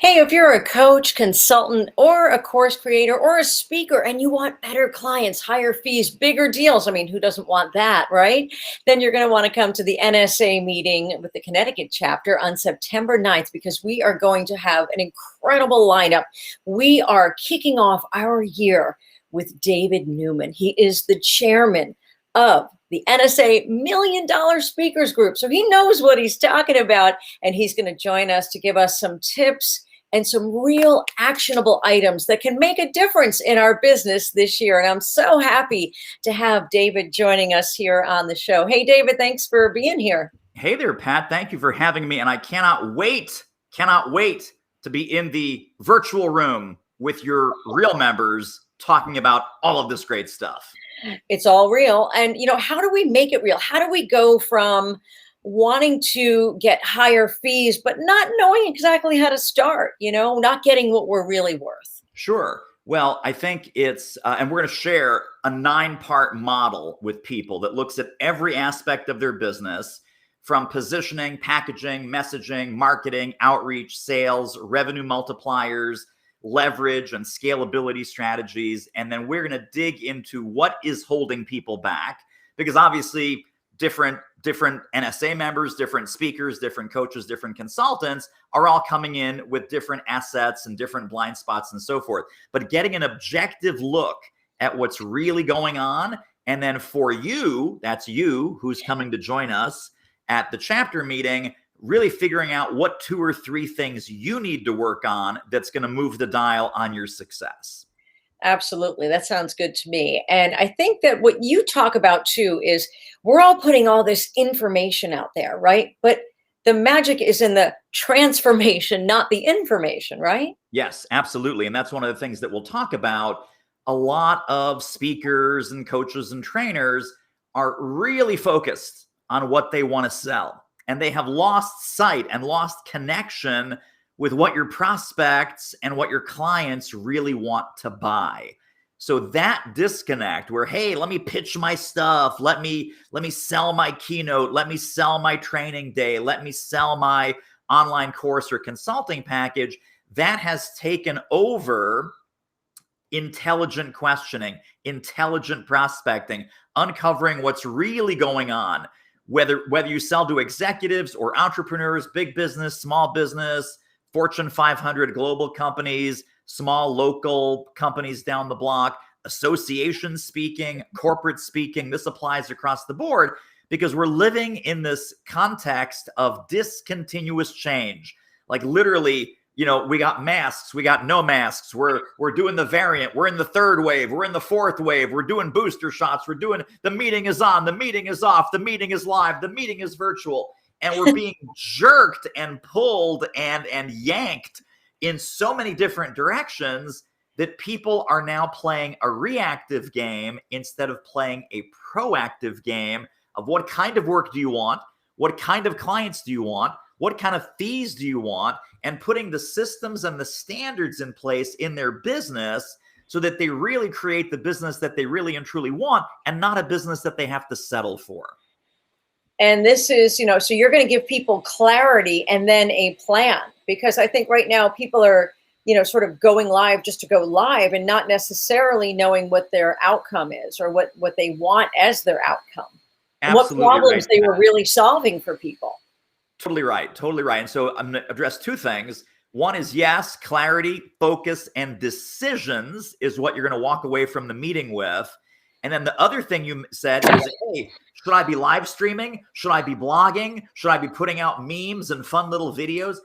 Hey, if you're a coach, consultant, or a course creator, or a speaker, and you want better clients, higher fees, bigger deals, I mean, who doesn't want that, right? Then you're going to want to come to the NSA meeting with the Connecticut chapter on September 9th, because we are going to have an incredible lineup. We are kicking off our year with David Newman. He is the chairman of the NSA Million Dollar Speakers Group. So he knows what he's talking about, and he's going to join us to give us some tips and some real actionable items that can make a difference in our business this year. And I'm so happy to have David joining us here on the show. Hey, David, thanks for being here. Hey there, Pat. Thank you for having me. And I cannot wait to be in the virtual room with your real members talking about all of this great stuff. It's all real. And, how do we make it real? How do we go from wanting to get higher fees, but not knowing exactly how to start, not getting what we're really worth? Sure. Well, I think it's, and we're going to share a 9-part model with people that looks at every aspect of their business, from positioning, packaging, messaging, marketing, outreach, sales, revenue multipliers, leverage, and scalability strategies. And then we're going to dig into what is holding people back, because obviously different NSA members, different speakers, different coaches, different consultants are all coming in with different assets and different blind spots and so forth. But getting an objective look at what's really going on. And then for you, that's you who's coming to join us at the chapter meeting, really figuring out what 2 or 3 things you need to work on that's going to move the dial on your success. Absolutely. That sounds good to me. And I think that what you talk about too is we're all putting all this information out there, right? But the magic is in the transformation, not the information, right? Yes, absolutely. And that's one of the things that we'll talk about. A lot of speakers and coaches and trainers are really focused on what they want to sell. And they have lost sight and lost connection with what your prospects and what your clients really want to buy. So that disconnect where, hey, let me pitch my stuff, let me sell my keynote, let me sell my training day, let me sell my online course or consulting package, that has taken over intelligent questioning, intelligent prospecting, uncovering what's really going on, whether you sell to executives or entrepreneurs, big business, small business, Fortune 500 global companies, small local companies down the block, association speaking, corporate speaking. This applies across the board because we're living in this context of discontinuous change. Like literally, we got masks, we got no masks. We're doing the variant. We're in the 3rd wave. We're in the 4th wave. We're doing booster shots. We're doing the meeting is on, the meeting is off, the meeting is live, the meeting is virtual. And we're being jerked and pulled and yanked in so many different directions that people are now playing a reactive game instead of playing a proactive game of what kind of work do you want? What kind of clients do you want? What kind of fees do you want? And putting the systems and the standards in place in their business so that they really create the business that they really and truly want and not a business that they have to settle for. And this is, so you're going to give people clarity and then a plan, because I think right now people are, sort of going live just to go live and not necessarily knowing what their outcome is or what they want as their outcome. Absolutely. What problems they were really solving for people. Totally right. Totally right. And so I'm going to address 2 things. One is, yes, clarity, focus, and decisions is what you're going to walk away from the meeting with. And then the other thing you said is, hey, should I be live streaming? Should I be blogging? Should I be putting out memes and fun little videos?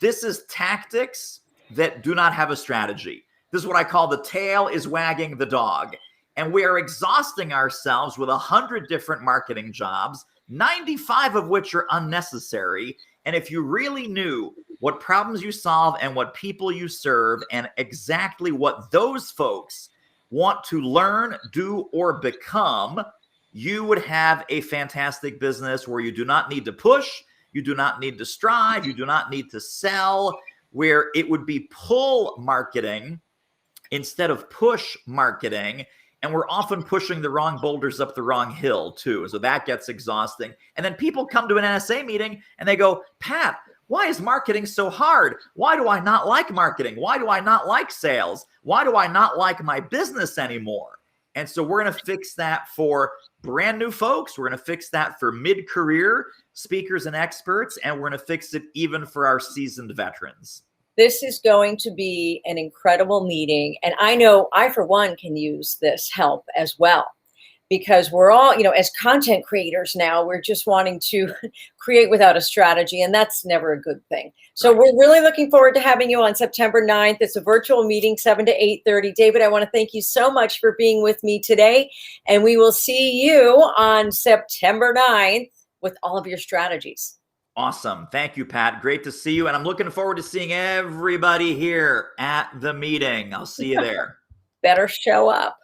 This is tactics that do not have a strategy. This is what I call the tail is wagging the dog. And we are exhausting ourselves with 100 different marketing jobs, 95 of which are unnecessary. And if you really knew what problems you solve and what people you serve and exactly what those folks want to learn, do, or become, you would have a fantastic business where you do not need to push, you do not need to strive, you do not need to sell, where it would be pull marketing instead of push marketing. And we're often pushing the wrong boulders up the wrong hill too. So that gets exhausting. And then people come to an NSA meeting and they go, Pat, Why is marketing so hard? Why do I not like marketing? Why do I not like sales? Why do I not like my business anymore? And so we're going to fix that for brand new folks. We're going to fix that for mid-career speakers and experts, and we're going to fix it even for our seasoned veterans. This is going to be an incredible meeting. And I know I, for one, can use this help as well, because we're all, as content creators now, we're just wanting to create without a strategy, and that's never a good thing. So we're really looking forward to having you on September 9th. It's a virtual meeting, 7 to 8:30. David, I want to thank you so much for being with me today, and we will see you on September 9th with all of your strategies. Awesome. Thank you, Pat. Great to see you. And I'm looking forward to seeing everybody here at the meeting. I'll see you there. Better show up.